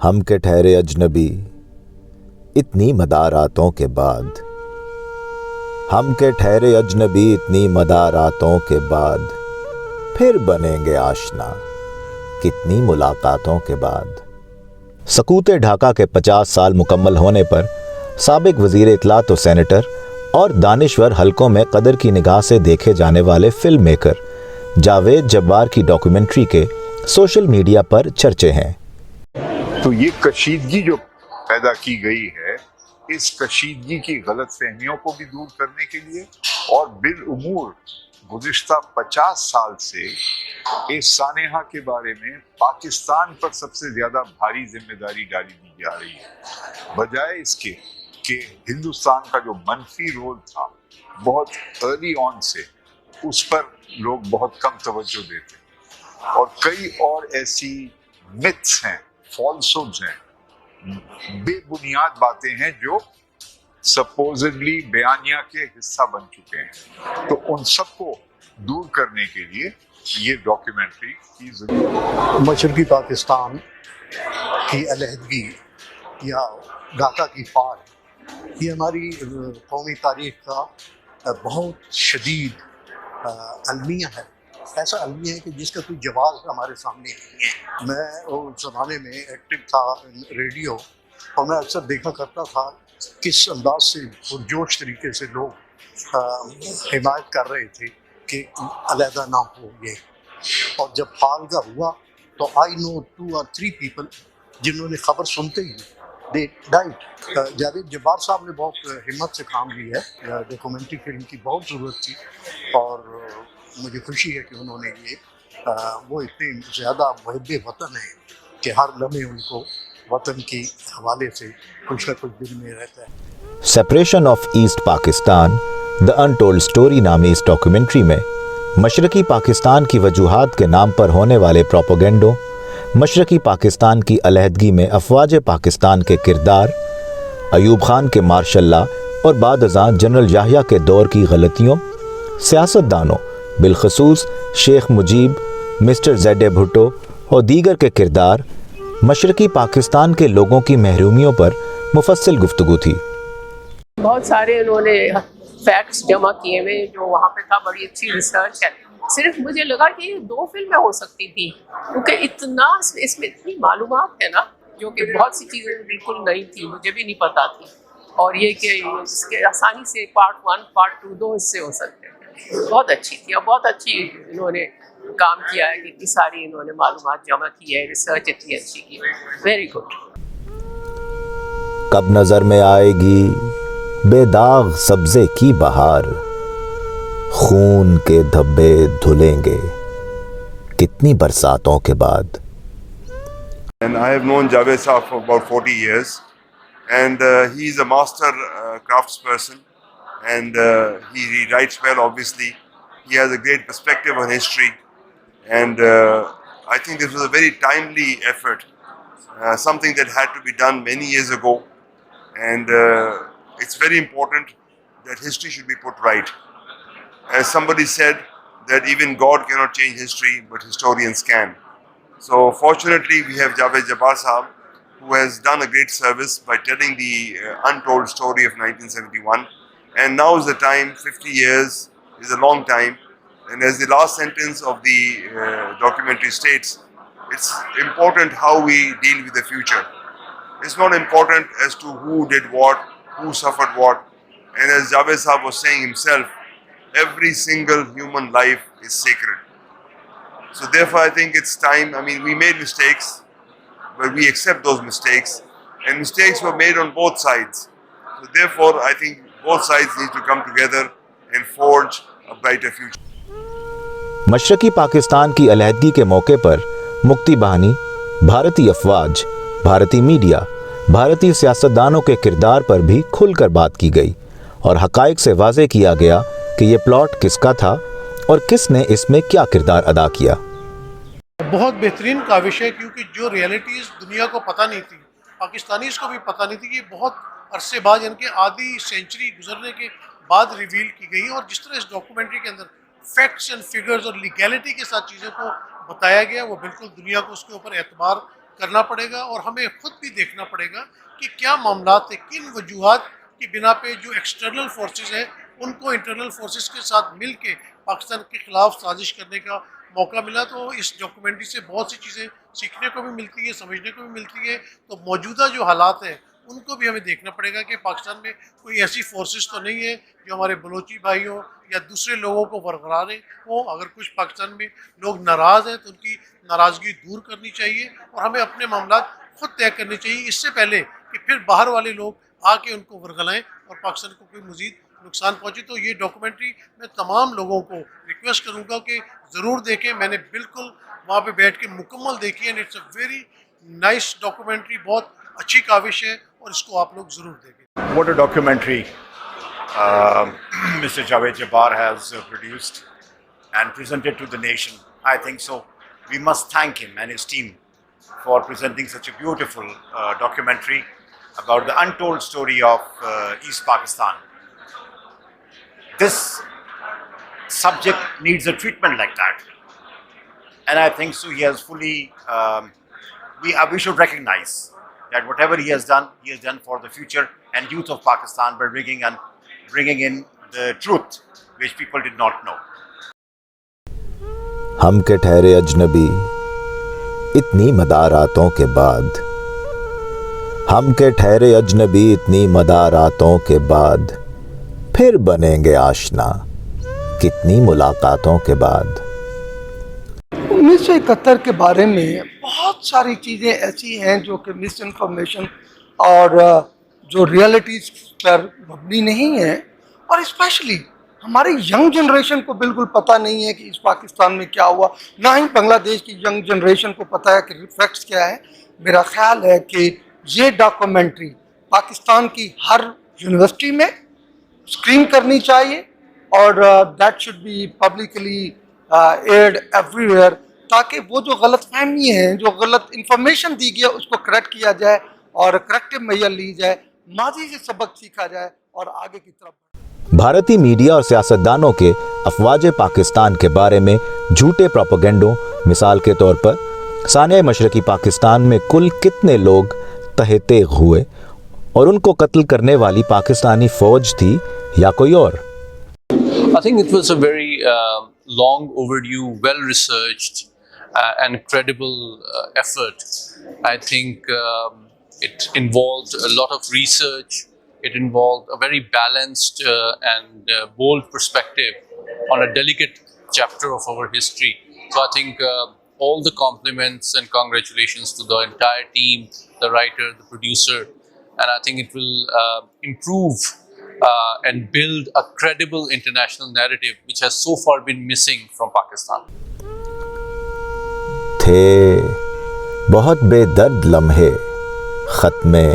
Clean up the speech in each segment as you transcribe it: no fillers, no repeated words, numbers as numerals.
हम के ठहरे अजनबी इतनी मदारातों के बाद, हम के ठहरे अजनबी इतनी मदारातों के बाद, फिर बनेंगे आशना कितनी मुलाकातों के बाद। सकूते ढाका के 50 साल मुकम्मल होने पर साबिक वजीर इत्तलात व सेनेटर और दानिश्वर हलकों में कदर की निगाह से देखे जाने वाले फिल्म मेकर जावेद जब्बार की डॉक्यूमेंट्री के सोशल मीडिया पर चर्चे हैं। तो ये कशीदगी जो पैदा की गई है, इस कशीदगी की गलतफहमियों को भी दूर करने के लिए और बिलउमूर गुज़िश्ता 50 साल से इस सानेहा के बारे में पाकिस्तान पर सबसे ज्यादा भारी जिम्मेदारी डाली दी जा रही है, बजाय इसके कि हिंदुस्तान का जो मनफी रोल था बहुत अर्ली ऑन से उस पर लोग बहुत कम तवज्जो देते और कई और ऐसी मिथ्स हैं, फॉल्सहुड्स हैं, बेबुनियाद बातें हैं जो सपोजिटली बयानिया के हिस्सा बन चुके हैं। तो उन सबको दूर करने के लिए ये डॉक्यूमेंट्री की जरूरत। मशरकी पाकिस्तान की अलहदगी या ढाका की फाड़, ये हमारी कौमी तारीख का बहुत शदीद अलमिया है। ऐसा अलमिया है कि जिसका कोई जवाब हमारे सामने नहीं है। मैं उस ज़माने में एक्टिव था रेडियो, और मैं अक्सर देखा करता था किस अंदाज से पुरजोश तरीके से लोग हिमायत कर रहे थे कि अलहदा ना हो ये। और जब फाल का हुआ तो आई नो 2 or 3 पीपल जिन्होंने खबर सुनते ही दे डाइट। जावेद जब्बार साहब ने बहुत हिम्मत से काम लिया है। डॉक्यूमेंट्री फिल्म की बहुत ज़रूरत थी और मुझे खुशी है कि उन्होंने ये वो इतने ज़्यादा मुहिब्बे वतन है कि हर लम्हे उनको वतन के हवाले से कुछ न कुछ दिल में रहता है। Separation of east Pakistan the untold story नामी इस डॉक्यूमेंट्री में मशरकी पाकिस्तान की वजूहात के नाम पर होने वाले प्रोपोगेंडों, मशरकी पाकिस्तान की अलहदगी में अफवाज पाकिस्तान के किरदार, अयूब खान के मार्शल्ला और बाद-अज़ां जनरल याहिया के दौर की गलतियों, सियासतदानों बिलखसूस शेख मुजीब, मिस्टर ज़ेड भुट्टो और दीगर के किरदार, मशरकी पाकिस्तान के लोगों की महरूमियों पर मुफस्सिल गुफ्तगू थी। बहुत सारे उन्होंने फैक्ट्स जमा किए हुए जो वहाँ पे था, बड़ी अच्छी रिसर्च है। सिर्फ मुझे लगा कि 2 फिल्में हो सकती थी क्योंकि इतना इसमें इतनी मालूमात है ना, जो कि बहुत सी चीज़ें बिल्कुल नई थी, मुझे भी नहीं पता थी। और ये कि इसके आसानी से पार्ट 1 पार्ट 2 2 हिस्से हो सकते हैं। बहुत अच्छी थी और बहुत अच्छी इन्होंने काम किया है कि इतनी सारी इन्होंने मालूमात जमा की है, रिसर्च इतनी अच्छी की है। Very good. कब नजर में आएगी बेदाग सब्जे की बहार, खून के धब्बे धुलेंगे कितनी बरसातों के बाद। And I have known Javed Saab for about 40 years, and he is a master craftsperson, and he writes well. Obviously, he has a great perspective on history, and I think this was a very timely effort, something that had to be done many years ago, and it's very important that history should be put right. As somebody said, that even God cannot change history, but historians can. So fortunately, we have Javed Jabbar Sahab, who has done a great service by telling the untold story of 1971. And now is the time. 50 years is a long time. And as the last sentence of the documentary states, it's important how we deal with the future. It's not important as to who did what, who suffered what. And as Javed Sahab was saying himself, every single human life is sacred. So therefore I think it's time. I mean, we made mistakes, but we accept those mistakes. And mistakes were made on both sides. So therefore I think both sides need to come together and forge a brighter future. मशरकी Pakistan की अलहदगी के मौके पर मुक्ति बहानी, भारतीय अफवाज, भारतीय media, भारतीय सियासतदानों के किरदार पर भी खुलकर बात की गई और हकाइक से वाज़े किया गया कि ये प्लॉट किसका था और किसने इसमें क्या किरदार अदा किया। बहुत बेहतरीन काविश है क्योंकि जो रियलिटीज़ दुनिया को पता नहीं थी, पाकिस्तानीज़ को भी पता नहीं थी कि बहुत अरसे बाद, यानी कि आधी सेंचुरी गुजरने के बाद रिवील की गई। और जिस तरह इस डॉक्यूमेंट्री के अंदर फैक्ट्स एंड फिगर्स और लीगैलिटी के साथ चीज़ों को बताया गया, वो बिल्कुल दुनिया को उसके ऊपर एतबार करना पड़ेगा और हमें खुद भी देखना पड़ेगा कि क्या मामलात है, किन वजूहात की बिना पे जो एक्सटर्नल फोर्सेस हैं उनको इंटरनल फोर्सेस के साथ मिल के पाकिस्तान के ख़िलाफ़ साजिश करने का मौका मिला। तो इस डॉक्यूमेंट्री से बहुत सी चीज़ें सीखने को भी मिलती है, समझने को भी मिलती है। तो मौजूदा जो हालात हैं उनको भी हमें देखना पड़ेगा कि पाकिस्तान में कोई ऐसी फोर्सेस तो नहीं है जो हमारे बलोची भाइयों या दूसरे लोगों को वरगला रहे हो। अगर कुछ पाकिस्तान में लोग नाराज़ हैं तो उनकी नाराज़गी दूर करनी चाहिए और हमें अपने मामला खुद तय करने चाहिए, इससे पहले कि फिर बाहर वाले लोग आके उनको वरगलाएं और पाकिस्तान को कोई मज़ीद नुकसान पहुँचे। तो ये डॉक्यूमेंट्री मैं तमाम लोगों को रिक्वेस्ट करूँगा कि ज़रूर देखें। मैंने बिल्कुल वहाँ पे बैठ के मुकम्मल देखी and it's a very nice documentary, बहुत अच्छी काविश है और इसको आप लोग ज़रूर देखें। What a documentary Mr. Javed Jabbar has produced and presented to the nation. I think so. We must thank him and his team for presenting such a beautiful documentary about the untold story of East Pakistan. This subject needs a treatment like that. And I think so he has fully, we should recognize that whatever he has done for the future and youth of Pakistan by bringing in the truth which people did not know. हम के ठहरे अजनबी इतनी मदारातों के बाद, हम के ठहरे अजनबी इतनी मदारातों के बाद, फिर बनेंगे आशना कितनी मुलाकातों के बाद। 1971 के बारे में बहुत सारी चीज़ें ऐसी हैं जो कि मिस इन्फॉर्मेशन और जो रियलिटीज़ पर मबनी नहीं है, और स्पेशली हमारी यंग जनरेशन को बिल्कुल पता नहीं है कि इस पाकिस्तान में क्या हुआ, ना ही बांग्लादेश की यंग जनरेशन को पता है कि फैक्ट्स क्या है। मेरा ख्याल है कि ये डॉक्यूमेंट्री पाकिस्तान की हर यूनिवर्सिटी में स्क्रीन करनी चाहिए और that should be publicly aired everywhere, ताकि वो जो गलत फहमी है, जो गलत इंफॉर्मेशन दी गई है, उसको करेक्ट किया जाए और करेक्टिव मेजर ली जाए, माजी से सबक सीखा जाए और आगे की तरफ। भारतीय मीडिया और सियासतदानों के अफवाज पाकिस्तान के बारे में झूठे प्रोपेगेंडों, मिसाल के तौर पर सानिया मशरकी पाकिस्तान में कुल कितने लोग तहतेग हुए और उनको कत्ल करने वाली पाकिस्तानी फौज थी या कोई और। I think it was a very long overdue, well researched and credible effort. I think it involved a lot of research. It involved a very balanced and bold perspective on a delicate chapter of our history. So I think all the compliments and congratulations to the entire team, the writer, the producer, and I think it will improve and build a credible international narrative which has so far been missing from Pakistan. थे बहुत बेदर्द लम्हे ख़त्मे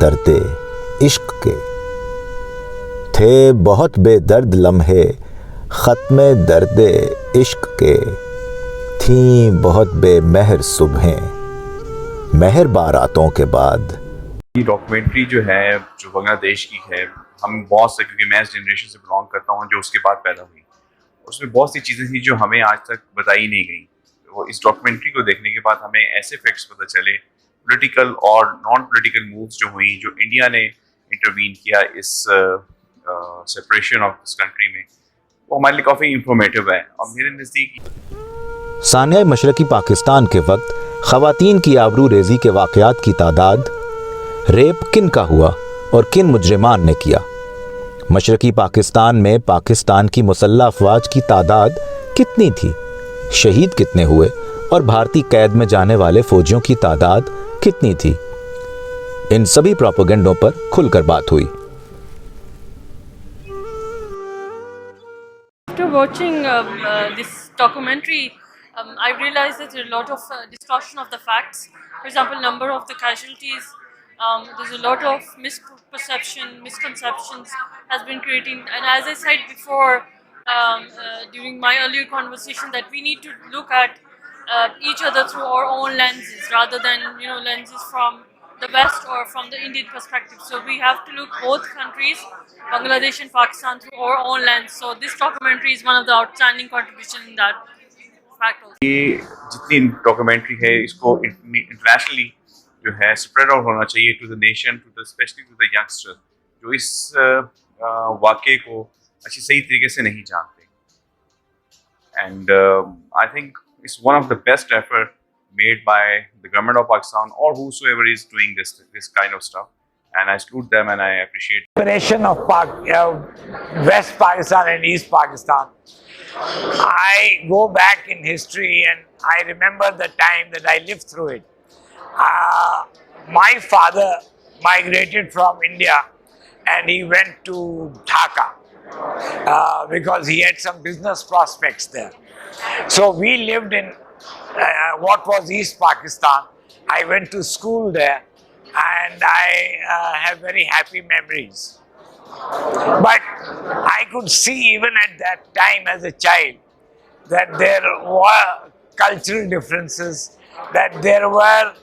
दर्दे इश्क के, थे बहुत बेदर्द लम्हे ख़त्मे दर्दे इश्क के, थीं बहुत बेमहर सुबहें महर बारातों के बाद। ये डॉक्यूमेंट्री जो है, जो बांग्लादेश की है, हम बहुत से, क्योंकि मैं इस जनरेशन से बिलोंग करता हूँ जो उसके बाद पैदा हुई, उसमें बहुत सी चीज़ें थी जो हमें आज तक बताई नहीं गई। वो इस डॉक्यूमेंट्री को देखने के बाद हमें ऐसे फैक्ट्स पता चले, पॉलिटिकल और नॉन पॉलिटिकल मूव्स जो हुई, जो इंडिया ने इंटरवीन किया इस सेपरेशन ऑफ दिस कंट्री में, वो हमारे लिए काफ़ी इंफॉर्मेटिव है। और मेरे नज़दीक सानिया मशरकी पाकिस्तान के वक्त ख़वातीन की आबरू रेजी के वाक़यात की तादाद, रेप किन का हुआ और किन मुजरिमान ने किया, मशरकी पाकिस्तान में पाकिस्तान की मुसल्लह अफवाज की तादाद कितनी थी, शहीद कितने हुए और भारतीय कैद में जाने वाले फौजियों की तादाद कितनी थी, इन सभी प्रोपेगेंडों पर खुलकर बात हुई। After watching this documentary, I realized that there are a lot of distortion of the facts. For example, number of the casualties. There's a lot of misperception, misconceptions has been creating. And as I said before, during my earlier conversation, that we need to look at each other through our own lenses rather than lenses from the West or from the Indian perspective. So we have to look both countries, Bangladesh and Pakistan, through our own lens. So this documentary is one of the outstanding contributions in that. fact also. ये जितनी documentary है इसको internationally जो है spread out होना चाहिए to the nation, to the specially to the youngster जो इस वाक़े को अच्छी सही तरीके से नहीं जानते. And I think it's one of the best effort made by the government of Pakistan or whosoever is doing this kind of stuff, and I salute them and I appreciate separation of West Pakistan and East Pakistan. I go back in history and I remember the time that I lived through it. My father migrated from India and he went to Dhaka because he had some business prospects there. So we lived in what was East Pakistan. I went to school there and I have very happy memories. But I could see even at that time as a child that there were cultural differences, that there were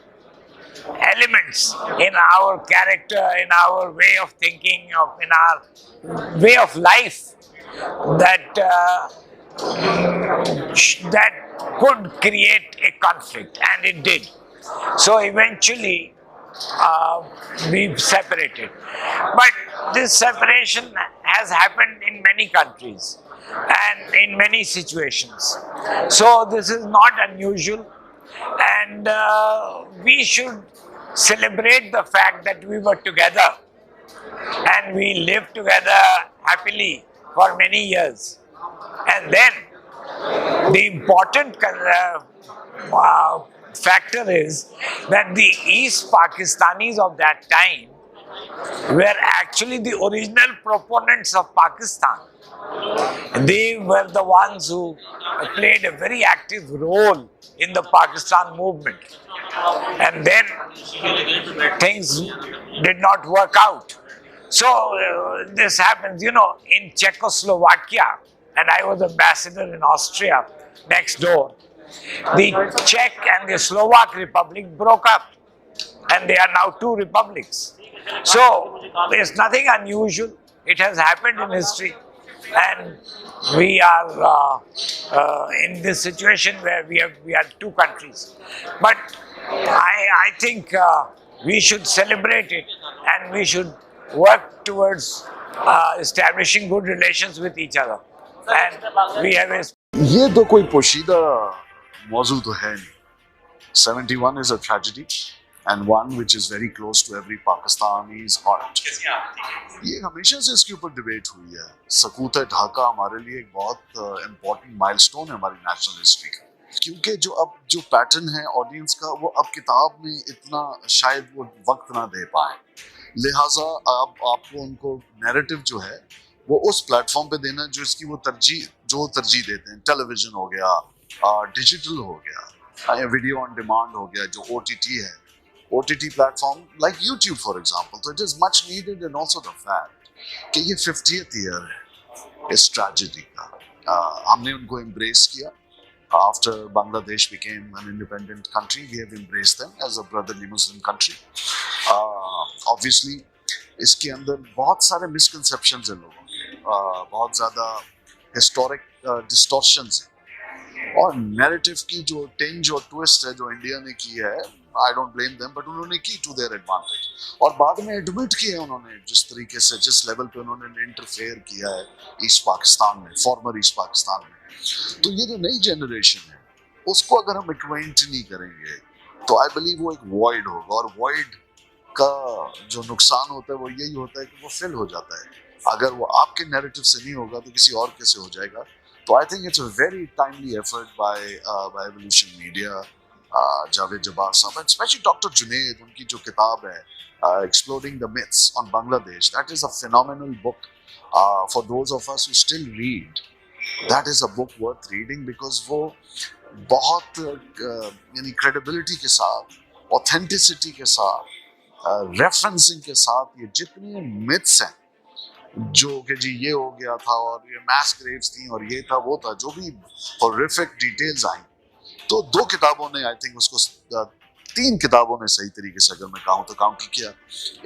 elements in our character, in our way of thinking, in our way of life that that could create a conflict, and it did. So eventually we separated. But this separation has happened in many countries and in many situations. So this is not unusual, and we should celebrate the fact that we were together and we lived together happily for many years. And then the important factor is that the East Pakistanis of that time were actually the original proponents of Pakistan. They were the ones who played a very active role in the Pakistan movement. And then things did not work out. So this happens, in Czechoslovakia, and I was ambassador in Austria next door. The Czech and the Slovak Republic broke up, and they are now two republics. So there's nothing unusual. It has happened in history, and we are in this situation where we are two countries. But I think we should celebrate it, and we should work towards establishing good relations with each other. And we have a ये तो कोई पोशीदा मौजू तो है नहीं. 71 is a tragedy and one which is very close to every Pakistani's heart. ये हमेशा से इसके ऊपर डिबेट हुई है. सकूत ढाका हमारे लिए एक बहुत इम्पोर्टेंट माइलस्टोन है हमारी नेशनल हिस्ट्री का, क्योंकि जो पैटर्न है ऑडियंस का वो अब किताब में इतना शायद वो वक्त ना दे पाए, लिहाजा अब आपको उनको नैरेटिव जो है वो उस प्लेटफॉर्म पे देना जो इसकी वो तरजीह देते हैं. टेलीविजन हो गया, डिजिटल हो गया, वीडियो ऑन डिमांड हो गया, जो OTT है, OTT platform like YouTube for example. तो it is much needed and also the fact कि ये 50th ईयर है इस ट्रेजेडी का. हमने उनको एम्ब्रेस किया. After Bangladesh became an independent country, we have embraced them as a brotherly Muslim country. Obviously, इसके अंदर बहुत सारे misconceptions हैं लोगों के, बहुत ज़्यादा historic distortions हैं, और narrative की जो tinge और twist है जो इंडिया ने की है, I don't blame them, but उन्होंने की to their advantage. और बाद में admit किया उन्होंने जिस तरीके से, जिस level पे उन्होंने interfere किया है East Pakistan में, former East Pakistan में. तो ये जो नई जनरेशन है उसको अगर हम एक्वेंट नहीं करेंगे तो आई बिलीव वो एक वॉइड होगा, और वॉइड का जो नुकसान होता है वो यही होता है कि वो फिल हो जाता है. अगर वो आपके नैरेटिव से नहीं होगा तो किसी और के से हो जाएगा. तो I think it's a very timely effort bye evolution media, Javed Jabbar साहब, एंड स्पेशली डॉक्टर जुनेद. उनकी जो किताब है exploring the myths on Bangladesh, that is a phenomenal book for those of us who still read. That is a book worth reading because वो बहुत यानी credibility के साथ, authenticity के साथ, referencing के साथ ये जितने myths हैं जो कि जी ये हो गया था और ये mass graves थी और ये था वो था, जो भी horrific details आई, तो 2 किताबों ने I think उसको 3 किताबों ने सही तरीके से अगर मैं कहूँ तो काउंटर किया.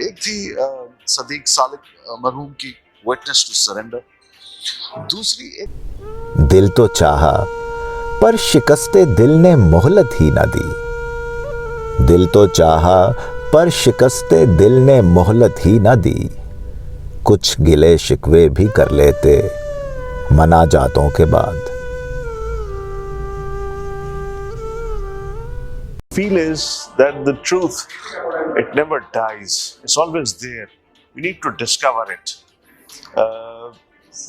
एक थी सदीक सालिक मरहूम की Witness to Surrender. दूसरी एक दिल तो चाहा पर शिकस्ते दिल ने मोहलत ही न दी। दिल तो चाहा पर शिकस्ते दिल ने मोहलत ही न दी। कुछ गिले शिकवे भी कर लेते मनाजातों के बाद। Feel is that the truth, it never dies. It's always there. We need to discover it.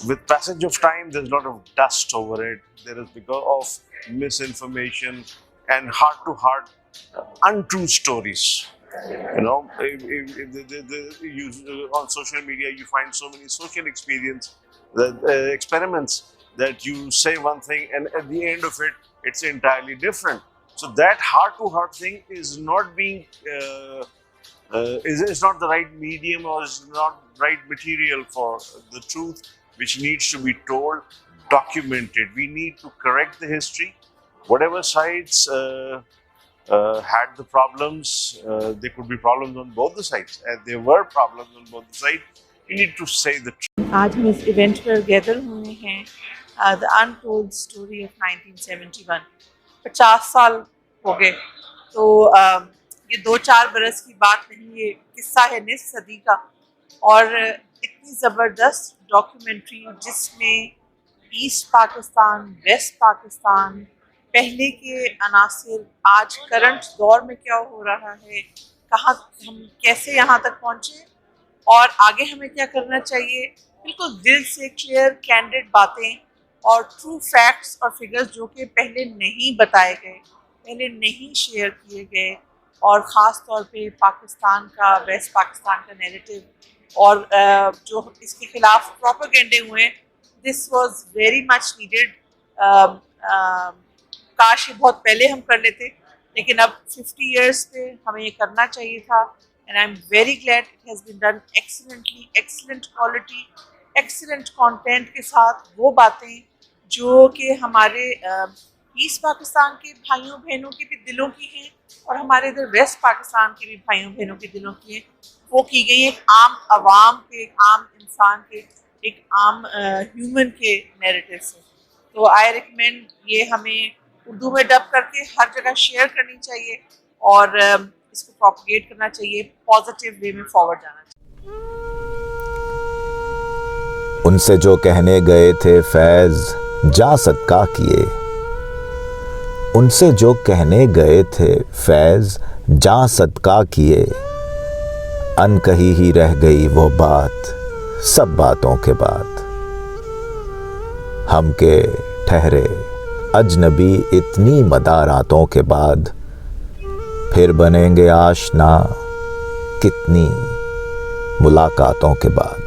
With passage of time, there's a lot of dust over it. There is because of misinformation and heart-to-heart untrue stories. You know, on social media, you find so many social experiments that you say one thing and at the end of it, it's entirely different. So that heart-to-heart thing is not being, is not the right medium or is not right material for the truth, which needs to be told, documented. We need to correct the history. Whatever sides had the problems, there could be problems on both the sides, and there were problems on both the sides. We need to say the truth. आज हम इस event पर gather हुए हैं the untold story of 1971। 50 साल हो गए, तो ये 2-4 बरस की बात नहीं, ये किस्सा है निस सदी का। और इतनी ज़बरदस्त डॉक्यूमेंट्री जिसमें ईस्ट पाकिस्तान, वेस्ट पाकिस्तान, पहले के अनासिर, आज करंट दौर में क्या हो रहा है, कहाँ हम कैसे यहाँ तक पहुँचे और आगे हमें क्या करना चाहिए, बिल्कुल दिल से क्लियर कैंडिड बातें और ट्रू फैक्ट्स और फिगर्स जो कि पहले नहीं बताए गए, पहले नहीं शेयर किए गए, और ख़ास तौर पे पाकिस्तान का, वेस्ट पाकिस्तान का नैरेटिव और जो इसके खिलाफ प्रोपेगेंडे हुए, this was very much needed. काश ये बहुत पहले हम कर लेते, लेकिन अब 50 इयर्स पे हमें ये करना चाहिए था। And I am very glad it has been done excellently, excellent quality, excellent content के साथ, वो बातें जो कि हमारे ईस्ट पाकिस्तान के भाइयों बहनों के भी दिलों की हैं और हमारे इधर वेस्ट पाकिस्तान के भी भाइयों बहनों के दिलों की हैं, वो की गई एक आम आवाम के, एक आम इंसान के, एक आम ह्यूमन के नैरेटिव से। तो आई रिकमेंड ये हमें उर्दू में डब करके हर जगह शेयर करनी चाहिए और इसको प्रोपगेट करना चाहिए, पॉजिटिव वे में फॉरवर्ड जाना चाहिए। उनसे जो कहने गए थे फैज़ जा सदका किए, उनसे जो कहने गए थे फैज़ जा सदका किए, अनकही ही रह गई वो बात सब बातों के बाद। हम के ठहरे अजनबी इतनी मदारातों के बाद, फिर बनेंगे आशना कितनी मुलाकातों के बाद।